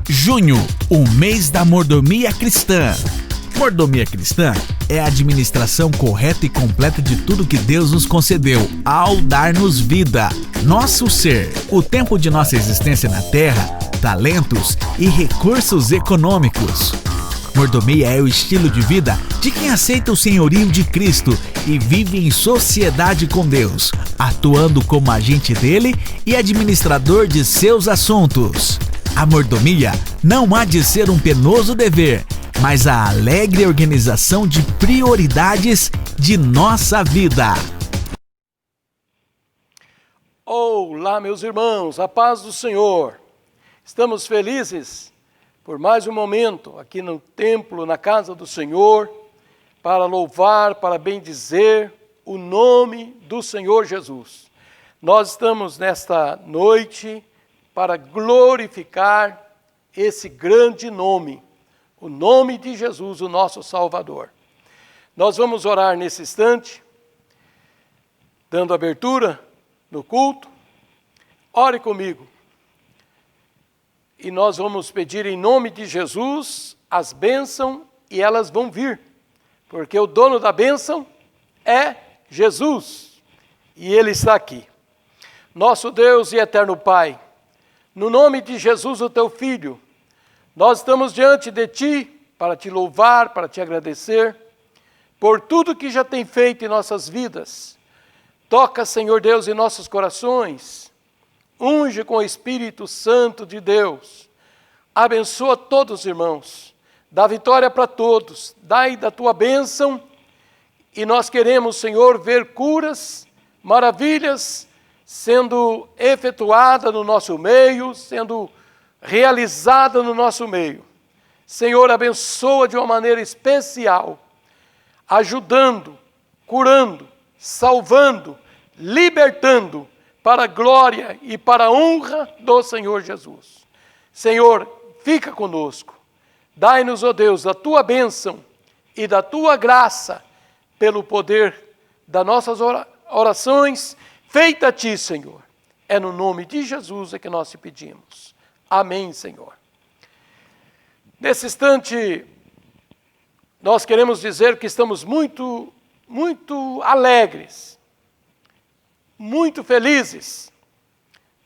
Junho, o mês da mordomia cristã. Mordomia cristã é a administração correta e completa de tudo que Deus nos concedeu ao dar-nos vida, nosso ser, o tempo de nossa existência na Terra, talentos e recursos econômicos. Mordomia é o estilo de vida de quem aceita o senhorio de Cristo e vive em sociedade com Deus, atuando como agente dele e administrador de seus assuntos. A mordomia não há de ser um penoso dever, mas a alegre organização de prioridades de nossa vida. Olá, meus irmãos, a paz do Senhor. Estamos felizes por mais um momento aqui no templo, na casa do Senhor, para louvar, para bendizer o nome do Senhor Jesus. Nós estamos nesta noite para glorificar esse grande nome, o nome de Jesus, o nosso Salvador. Nós vamos orar nesse instante, dando abertura no culto. Ore comigo. E nós vamos pedir em nome de Jesus as bênçãos e elas vão vir, porque o dono da bênção é Jesus e Ele está aqui. Nosso Deus e eterno Pai, no nome de Jesus, o Teu Filho, nós estamos diante de Ti para Te louvar, para Te agradecer por tudo que já tem feito em nossas vidas. Toca, Senhor Deus, em nossos corações. Unge com o Espírito Santo de Deus. Abençoa todos os irmãos. Dá vitória para todos. Dai da Tua bênção. E nós queremos, Senhor, ver curas, maravilhas sendo efetuada no nosso meio, sendo realizada no nosso meio. Senhor, abençoa de uma maneira especial, ajudando, curando, salvando, libertando, para a glória e para a honra do Senhor Jesus. Senhor, fica conosco. Dai-nos, ó Deus, a Tua bênção e da Tua graça, pelo poder das nossas orações, feita a Ti, Senhor. É no nome de Jesus que nós te pedimos. Amém, Senhor. Nesse instante, nós queremos dizer que estamos muito alegres, muito felizes,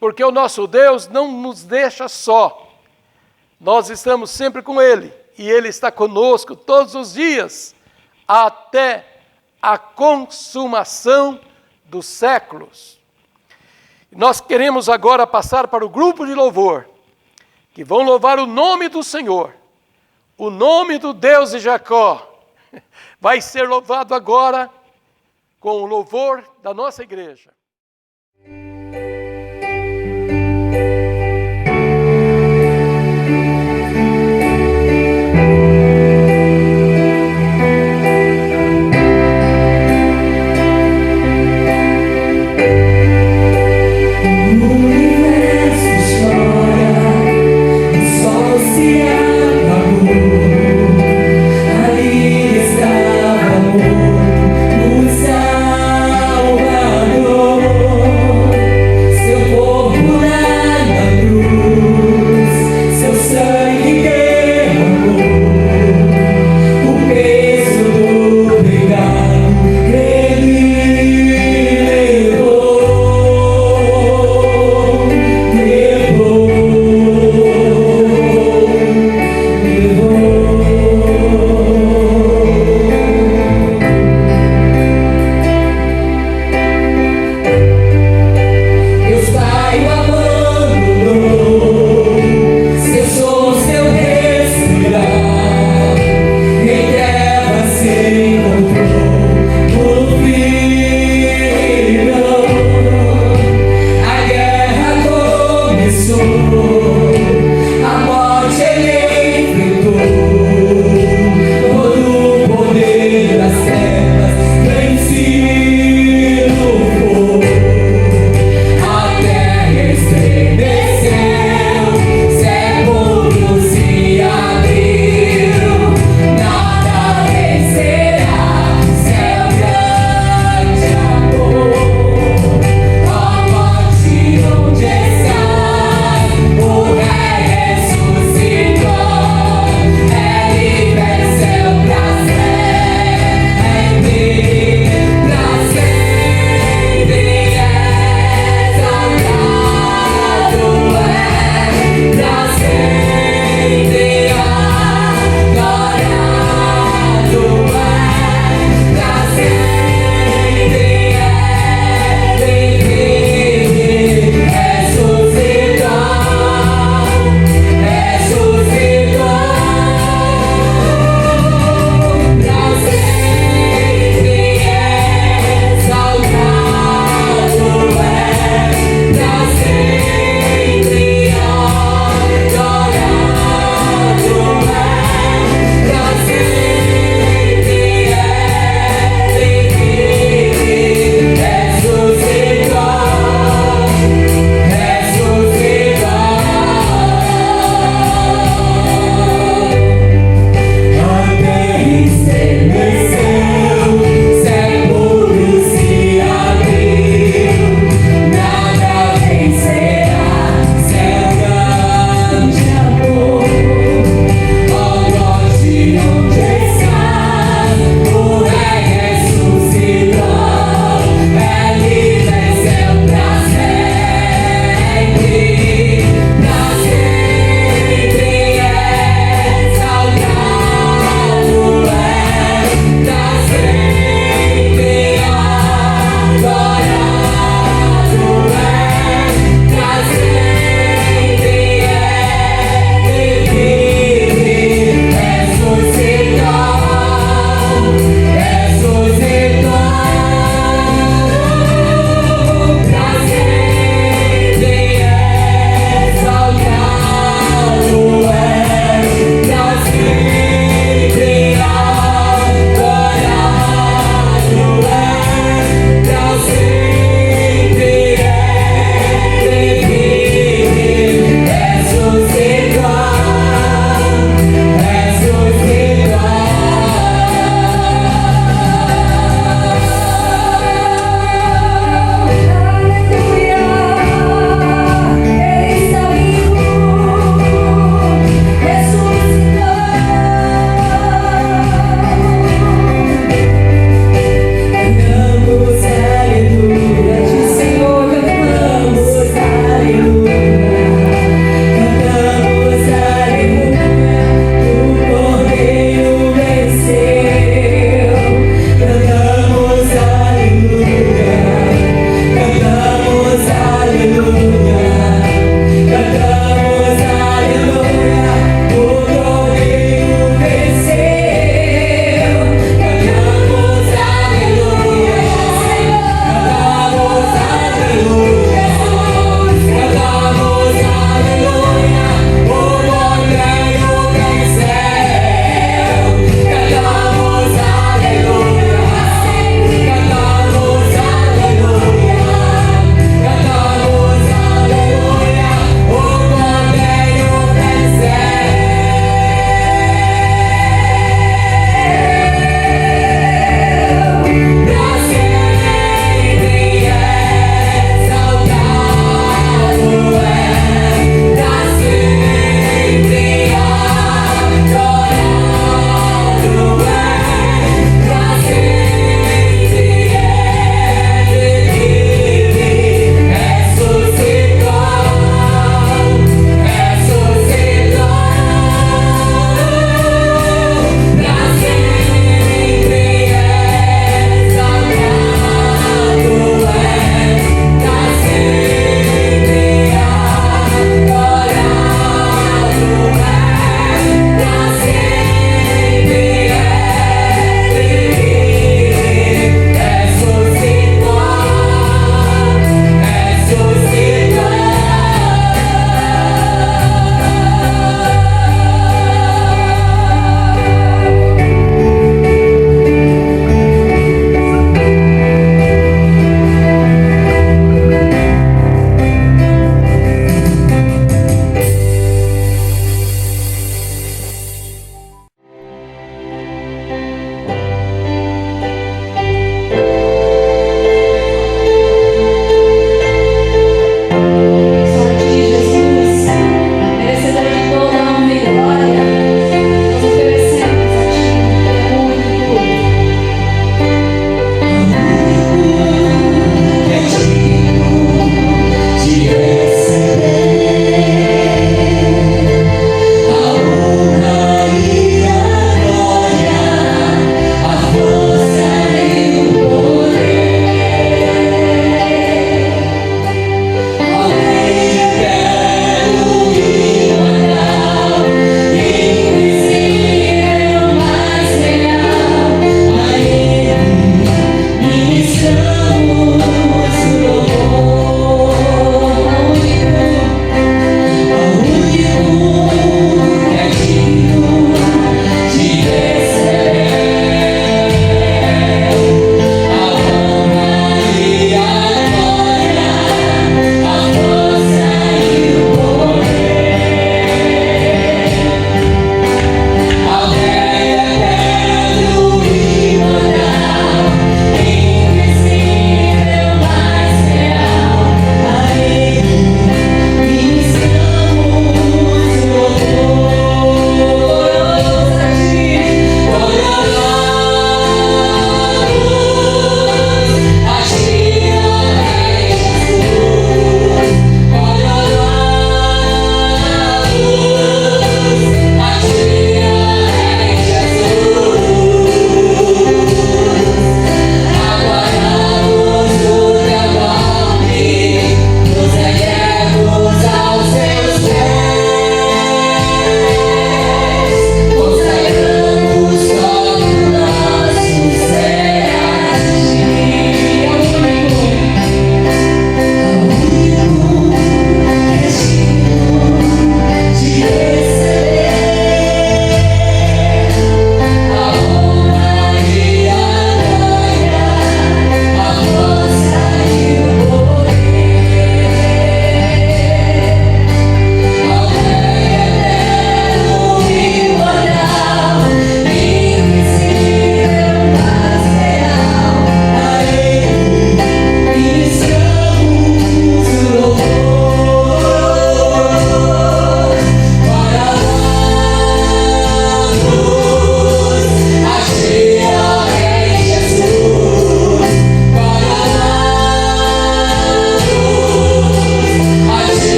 porque o nosso Deus não nos deixa só. Nós estamos sempre com Ele, e Ele está conosco todos os dias, até a consumação dos séculos. Nós queremos agora passar para o grupo de louvor, que vão louvar o nome do Senhor, o nome do Deus de Jacó. Vai ser louvado agora com o louvor da nossa igreja. Salvador.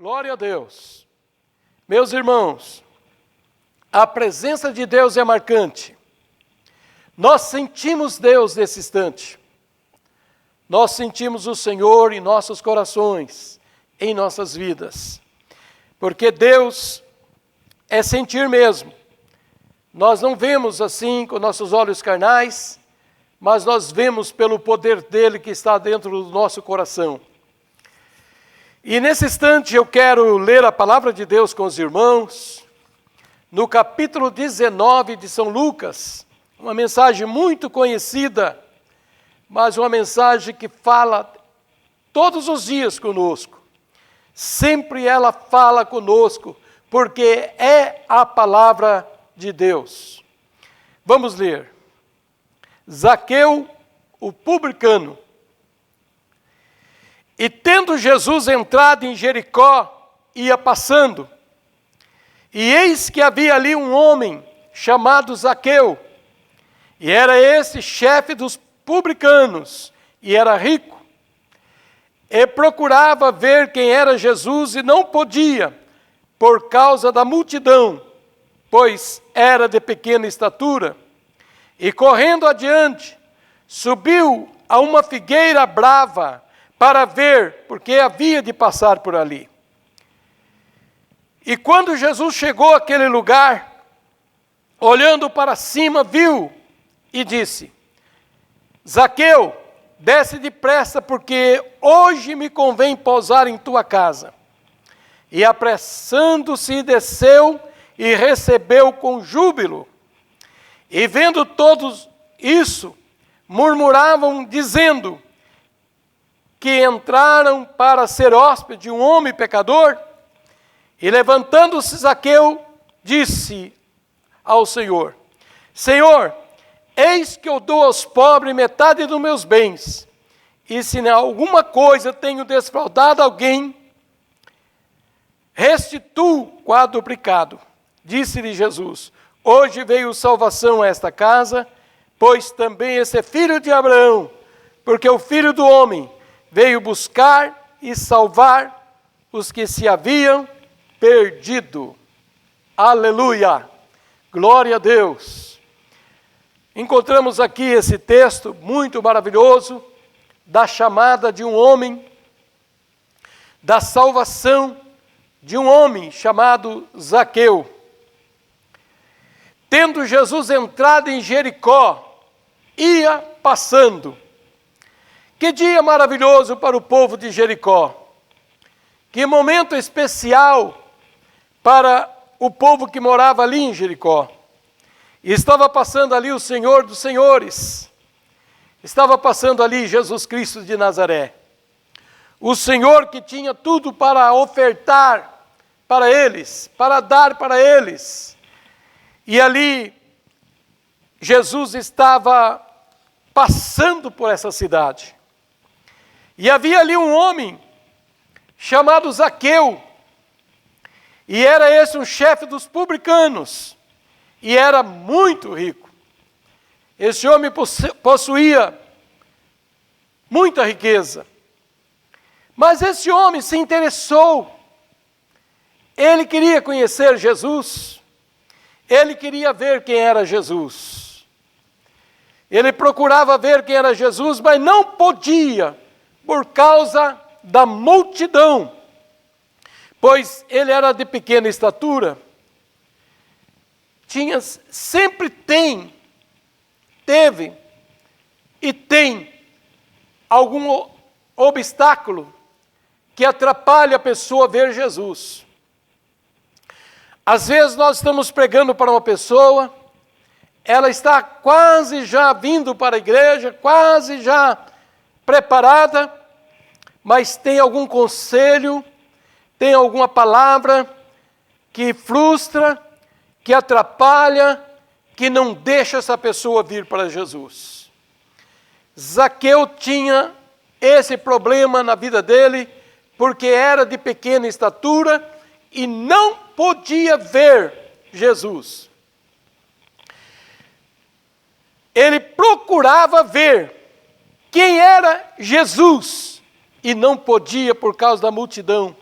Glória a Deus. Meus irmãos, a presença de Deus é marcante. Nós sentimos Deus nesse instante. Nós sentimos o Senhor em nossos corações, em nossas vidas. Porque Deus é sentir mesmo. Nós não vemos assim com nossos olhos carnais, mas nós vemos pelo poder dele que está dentro do nosso coração. E nesse instante eu quero ler a palavra de Deus com os irmãos, no capítulo 19 de São Lucas, uma mensagem muito conhecida, mas uma mensagem que fala todos os dias conosco. Sempre ela fala conosco, porque é a palavra de Deus. Vamos ler. Zaqueu, o publicano. E tendo Jesus entrado em Jericó, ia passando. E eis que havia ali um homem chamado Zaqueu. E era esse chefe dos publicanos, e era rico. E procurava ver quem era Jesus, e não podia, por causa da multidão, pois era de pequena estatura. E correndo adiante, subiu a uma figueira brava, para ver, porque havia de passar por ali. E quando Jesus chegou àquele lugar, olhando para cima, viu e disse: Zaqueu, desce depressa, porque hoje me convém pousar em tua casa. E apressando-se, desceu e recebeu com júbilo. E vendo todos isso, murmuravam, dizendo que entraram para ser hóspede de um homem pecador. E levantando-se Zaqueu, disse ao Senhor: Senhor, eis que eu dou aos pobres metade dos meus bens, e se em alguma coisa tenho defraudado alguém, restituo quadruplicado. Disse-lhe Jesus: hoje veio salvação a esta casa, pois também esse é filho de Abraão, porque o Filho do Homem veio buscar e salvar os que se haviam perdido. Aleluia! Glória a Deus! Encontramos aqui esse texto muito maravilhoso, da chamada de um homem, da salvação de um homem chamado Zaqueu. Tendo Jesus entrado em Jericó, ia passando. Que dia maravilhoso para o povo de Jericó. Que momento especial para o povo que morava ali em Jericó. E estava passando ali o Senhor dos Senhores. Estava passando ali Jesus Cristo de Nazaré. O Senhor que tinha tudo para ofertar para eles, para dar para eles. E ali Jesus estava passando por essa cidade. E havia ali um homem chamado Zaqueu. E era esse um chefe dos publicanos. E era muito rico. Esse homem possuía muita riqueza. Mas esse homem se interessou. Ele queria conhecer Jesus. Ele queria ver quem era Jesus. Ele procurava ver quem era Jesus, mas não podia, por causa da multidão, pois ele era de pequena estatura. Sempre teve e tem algum obstáculo que atrapalha a pessoa a ver Jesus. Às vezes nós estamos pregando para uma pessoa, ela está quase já vindo para a igreja, quase já preparada, mas tem algum conselho, tem alguma palavra que frustra, que atrapalha, que não deixa essa pessoa vir para Jesus. Zaqueu tinha esse problema na vida dele, porque era de pequena estatura e não podia ver Jesus. Ele procurava ver quem era Jesus e não podia por causa da multidão,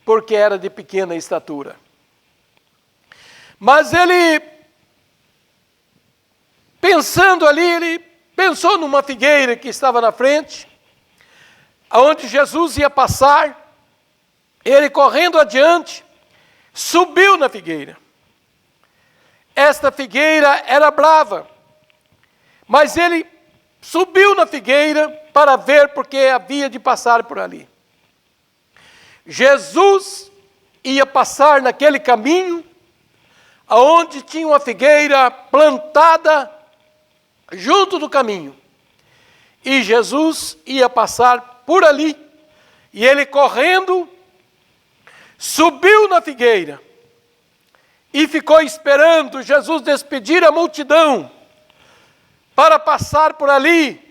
porque era de pequena estatura. Mas ele, pensando ali, ele pensou numa figueira que estava na frente, aonde Jesus ia passar. Ele, correndo adiante, subiu na figueira. Esta figueira era brava, mas ele subiu na figueira para ver, porque havia de passar por ali. Jesus ia passar naquele caminho, aonde tinha uma figueira plantada junto do caminho. E Jesus ia passar por ali. E ele, correndo, subiu na figueira e ficou esperando Jesus despedir a multidão para passar por ali,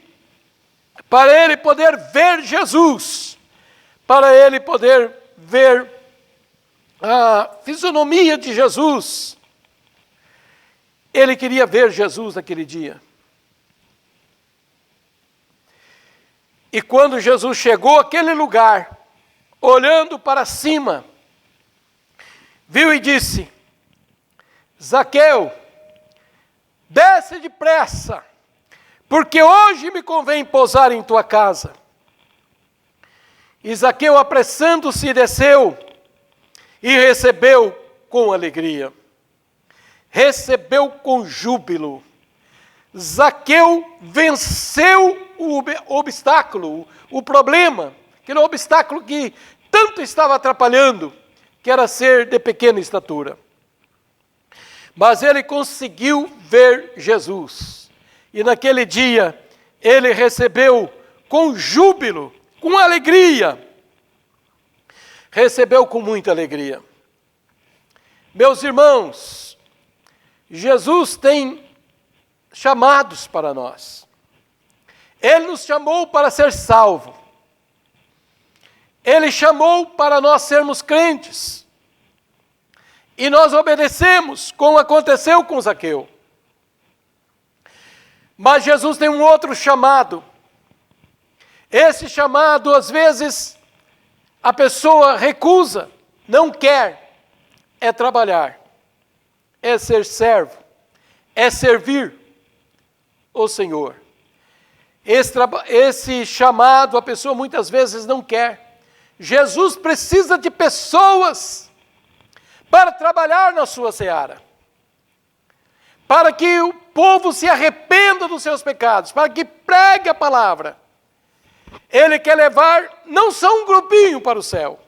para ele poder ver Jesus, para ele poder ver a fisionomia de Jesus. Ele queria ver Jesus naquele dia. E quando Jesus chegou àquele lugar, olhando para cima, viu e disse: Zaqueu, desce depressa, porque hoje me convém pousar em tua casa. E Zaqueu, apressando-se, desceu e recebeu com alegria. Recebeu com júbilo. Zaqueu venceu o obstáculo, o problema, aquele obstáculo que tanto estava atrapalhando, que era ser de pequena estatura. Mas ele conseguiu ver Jesus. E naquele dia, ele recebeu com júbilo, com alegria. Recebeu com muita alegria. Meus irmãos, Jesus tem chamados para nós. Ele nos chamou para ser salvo. Ele chamou para nós sermos crentes. E nós obedecemos, como aconteceu com Zaqueu. Mas Jesus tem um outro chamado. Esse chamado, às vezes, a pessoa recusa, não quer. É trabalhar, é ser servo, é servir o Senhor. Esse chamado a pessoa muitas vezes não quer. Jesus precisa de pessoas para trabalhar na sua seara, para que o povo se arrependa dos seus pecados, para que pregue a palavra. Ele quer levar não só um grupinho para o céu,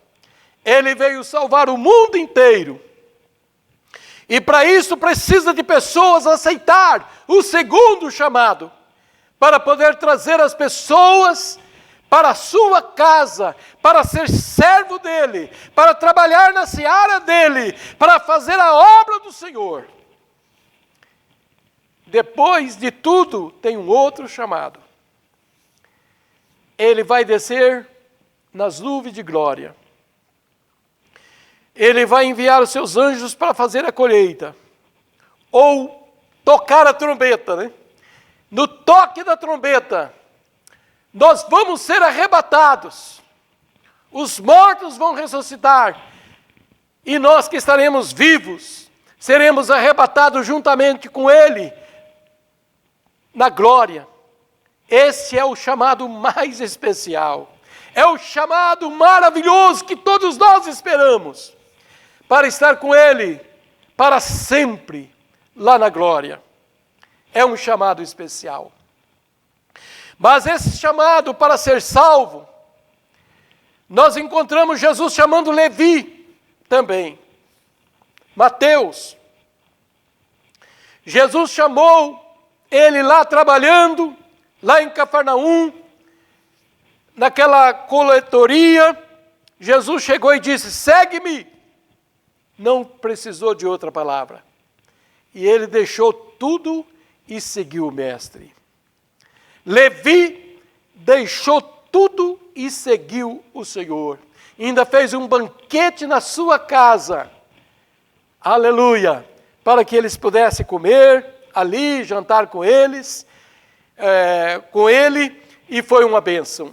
ele veio salvar o mundo inteiro. E para isso precisa de pessoas aceitar o segundo chamado, para poder trazer as pessoas para a sua casa, para ser servo dele, para trabalhar na seara dele, para fazer a obra do Senhor. Depois de tudo, tem um outro chamado. Ele vai descer nas nuvens de glória. Ele vai enviar os seus anjos para fazer a colheita. Ou tocar a trombeta, né? No toque da trombeta, nós vamos ser arrebatados. Os mortos vão ressuscitar. E nós que estaremos vivos, seremos arrebatados juntamente com Ele na glória. Esse é o chamado mais especial. É o chamado maravilhoso que todos nós esperamos, para estar com Ele para sempre lá na glória. É um chamado especial. Mas esse chamado para ser salvo, nós encontramos Jesus chamando Levi também. Mateus. Jesus chamou ele lá trabalhando, lá em Cafarnaum, naquela coletoria. Jesus chegou e disse: segue-me. Não precisou de outra palavra. E ele deixou tudo e seguiu o mestre. Levi deixou tudo e seguiu o Senhor. Ainda fez um banquete na sua casa. Aleluia! Para que eles pudessem comer ali, jantar com eles, com ele, e foi uma bênção.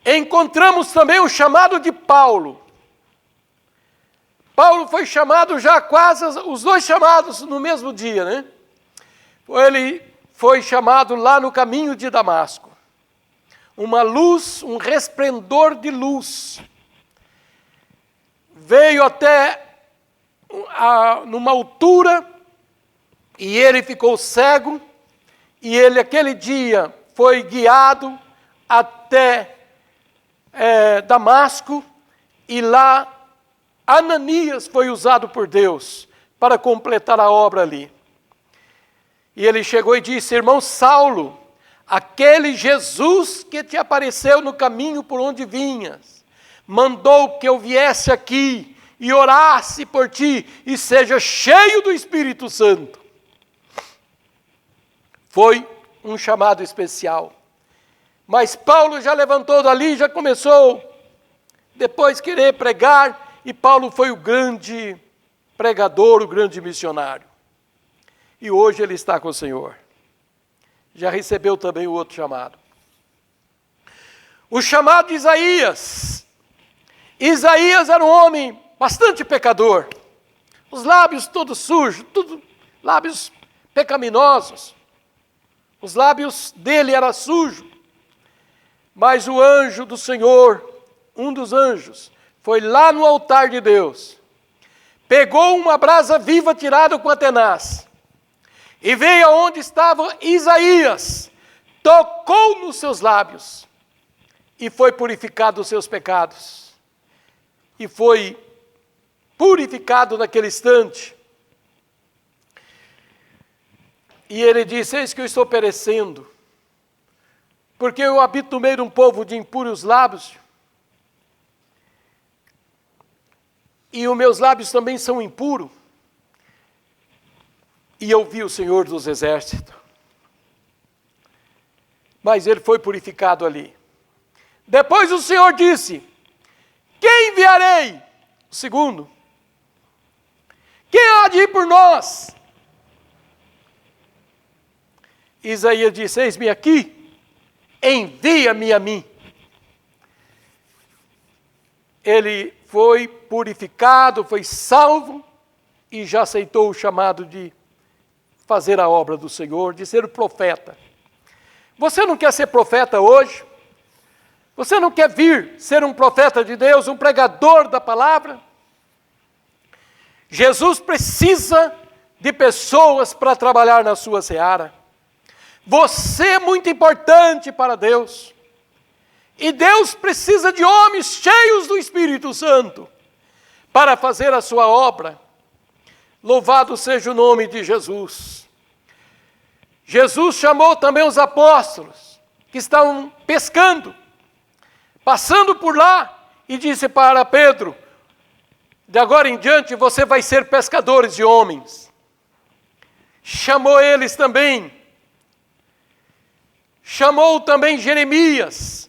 Encontramos também o chamado de Paulo. Paulo foi chamado já quase, os dois chamados no mesmo dia, né? Ele foi chamado lá no caminho de Damasco. Uma luz, um resplendor de luz. Veio até numa altura e ele ficou cego. E ele, aquele dia, foi guiado até Damasco. E lá, Ananias foi usado por Deus para completar a obra ali. E ele chegou e disse: irmão Saulo, aquele Jesus que te apareceu no caminho por onde vinhas, mandou que eu viesse aqui e orasse por ti e seja cheio do Espírito Santo. Foi um chamado especial. Mas Paulo já levantou dali, já começou depois querer pregar, e Paulo foi o grande pregador, o grande missionário. E hoje ele está com o Senhor. Já recebeu também o outro chamado. O chamado de Isaías. Isaías era um homem bastante pecador. Os lábios todos sujos, lábios pecaminosos. Os lábios dele eram sujos. Mas o anjo do Senhor, um dos anjos, foi lá no altar de Deus, pegou uma brasa viva tirada com a tenaz, e veio aonde estava Isaías, tocou nos seus lábios, e foi purificado dos seus pecados. E foi purificado naquele instante. E ele disse: eis que eu estou perecendo, porque eu habito no meio de um povo de impuros lábios, e os meus lábios também são impuros. E eu vi o Senhor dos Exércitos. Mas ele foi purificado ali. Depois o Senhor disse: quem enviarei? O segundo. Quem há de ir por nós? Isaías disse: eis-me aqui, envia-me a mim. Ele foi purificado, foi salvo e já aceitou o chamado de fazer a obra do Senhor, de ser o profeta. Você não quer ser profeta hoje? Você não quer vir ser um profeta de Deus, um pregador da palavra? Jesus precisa de pessoas para trabalhar na sua seara. Você é muito importante para Deus. E Deus precisa de homens cheios do Espírito Santo para fazer a sua obra. Louvado seja o nome de Jesus. Jesus chamou também os apóstolos que estavam pescando, passando por lá, e disse para Pedro: de agora em diante você vai ser pescadores de homens. Chamou eles também. Chamou também Jeremias.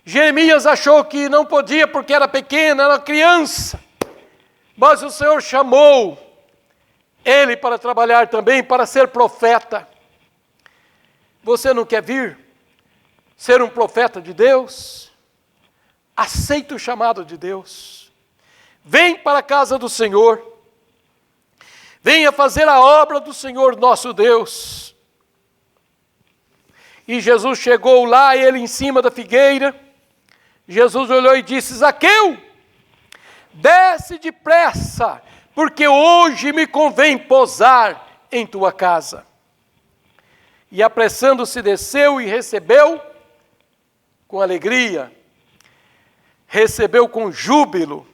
Jeremias achou que não podia porque era pequeno, era criança. Mas o Senhor chamou ele para trabalhar também, para ser profeta. Você não quer vir ser um profeta de Deus? Aceita o chamado de Deus. Vem para a casa do Senhor. Venha fazer a obra do Senhor nosso Deus. E Jesus chegou lá, ele em cima da figueira. Jesus olhou e disse: Zaqueu, desce depressa, porque hoje me convém posar em tua casa. E apressando-se desceu e recebeu com alegria, recebeu com júbilo.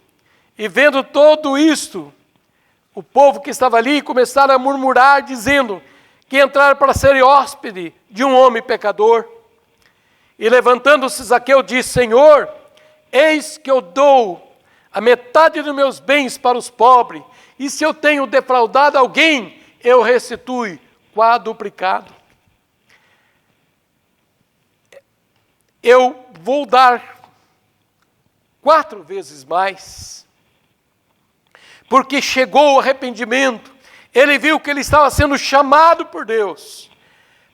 E vendo todo isto, o povo que estava ali começaram a murmurar, dizendo que entraram para ser hóspede de um homem pecador. E levantando-se Zaqueu disse: Senhor, eis que eu dou a metade dos meus bens para os pobres, e se eu tenho defraudado alguém, eu restituo quadruplicado. Eu vou dar 4 vezes mais. Porque chegou o arrependimento, ele viu que ele estava sendo chamado por Deus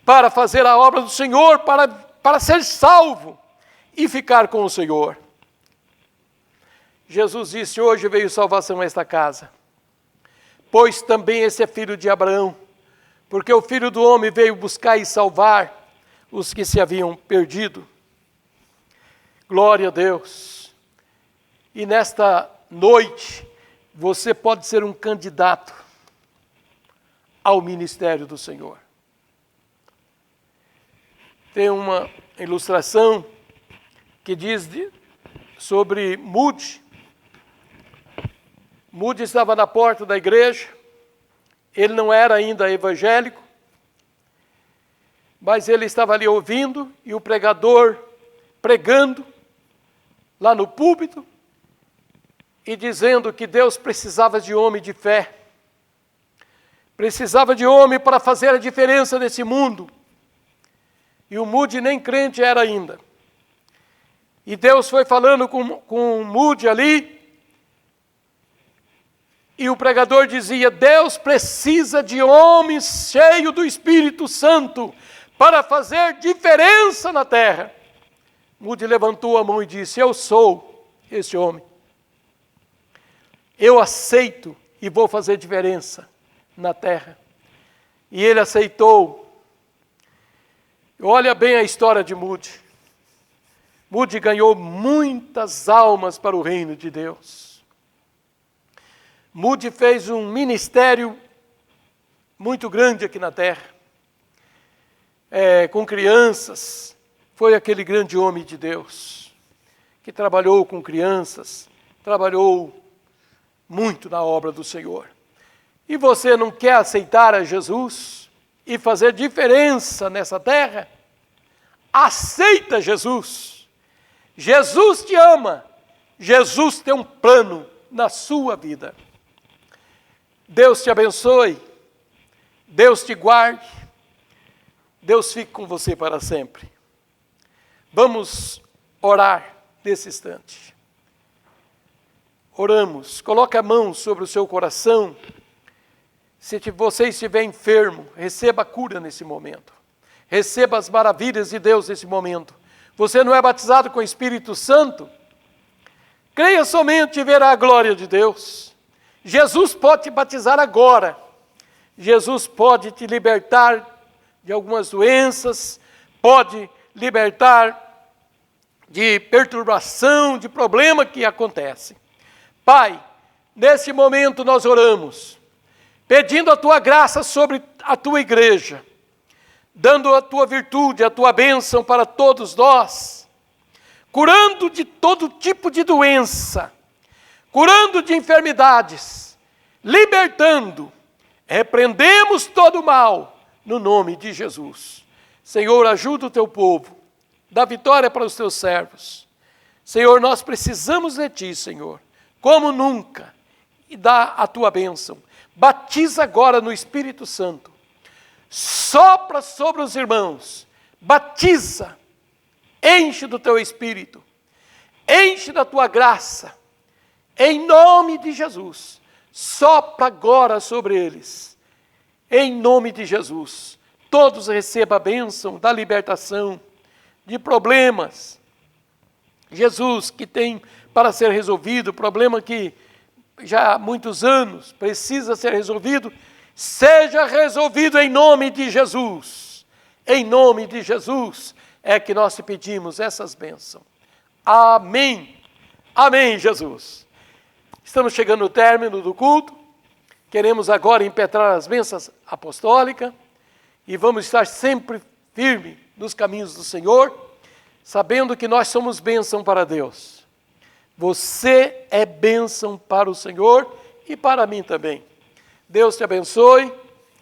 para fazer a obra do Senhor, para ser salvo e ficar com o Senhor. Jesus disse: hoje veio salvação a esta casa, pois também esse é filho de Abraão, porque o Filho do Homem veio buscar e salvar os que se haviam perdido. Glória a Deus. E nesta noite, você pode ser um candidato ao ministério do Senhor. Tem uma ilustração que diz sobre Moody. Moody estava na porta da igreja, ele não era ainda evangélico, mas ele estava ali ouvindo, e o pregador pregando lá no púlpito, e dizendo que Deus precisava de homem de fé, precisava de homem para fazer a diferença nesse mundo. E o Moody nem crente era ainda. E Deus foi falando com o Moody ali, e o pregador dizia: Deus precisa de homens cheios do Espírito Santo para fazer diferença na terra. Moody levantou a mão e disse: eu sou esse homem. Eu aceito e vou fazer diferença na terra. E ele aceitou. Olha bem a história de Moody. Moody ganhou muitas almas para o reino de Deus. Moody fez um ministério muito grande aqui na terra, com crianças. Foi aquele grande homem de Deus, que trabalhou com crianças, trabalhou muito na obra do Senhor. E você não quer aceitar a Jesus e fazer diferença nessa terra? Aceita Jesus. Jesus te ama. Jesus tem um plano na sua vida. Deus te abençoe, Deus te guarde, Deus fique com você para sempre. Vamos orar nesse instante. Oramos, coloque a mão sobre o seu coração. Se você estiver enfermo, receba a cura nesse momento. Receba as maravilhas de Deus nesse momento. Você não é batizado com o Espírito Santo? Creia somente e verá a glória de Deus. Jesus pode te batizar agora. Jesus pode te libertar de algumas doenças, pode libertar de perturbação, de problema que acontece. Pai, nesse momento nós oramos, pedindo a Tua graça sobre a Tua igreja, dando a Tua virtude, a Tua bênção para todos nós, curando de todo tipo de doença, curando de enfermidades, libertando, repreendemos todo o mal, no nome de Jesus. Senhor, ajuda o Teu povo, dá vitória para os Teus servos. Senhor, nós precisamos de Ti, Senhor, como nunca, e dá a Tua bênção. Batiza agora no Espírito Santo, sopra sobre os irmãos, batiza, enche do Teu Espírito, enche da Tua graça, em nome de Jesus. Sopra agora sobre eles, em nome de Jesus. Todos recebam a bênção da libertação de problemas, Jesus, que tem para ser resolvido, problema que já há muitos anos precisa ser resolvido, seja resolvido em nome de Jesus. Em nome de Jesus é que nós te pedimos essas bênçãos. Amém. Amém, Jesus. Estamos chegando no término do culto. Queremos agora impetrar as bênçãos apostólicas e vamos estar sempre firmes nos caminhos do Senhor, sabendo que nós somos bênção para Deus. Você é bênção para o Senhor e para mim também. Deus te abençoe,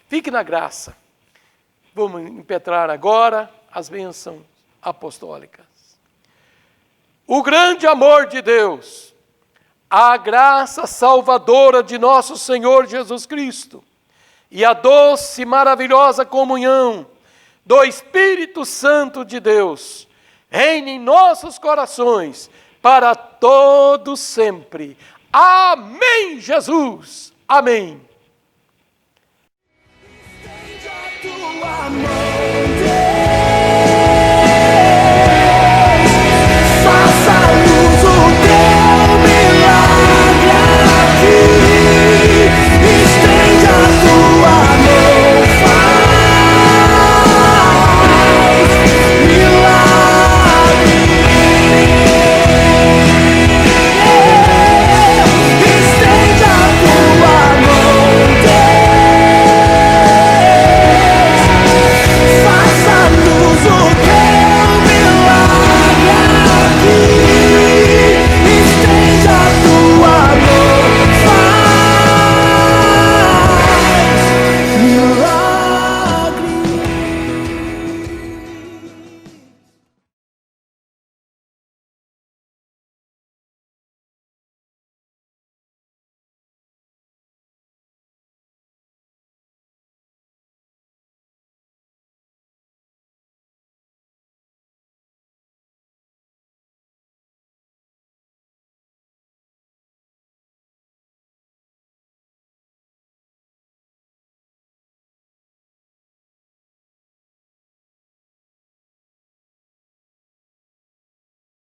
fique na graça. Vamos impetrar agora as bênçãos apostólicas. O grande amor de Deus, a graça salvadora de nosso Senhor Jesus Cristo e a doce e maravilhosa comunhão do Espírito Santo de Deus reine em nossos corações para todos sempre. Amém, Jesus. Amém. Amor.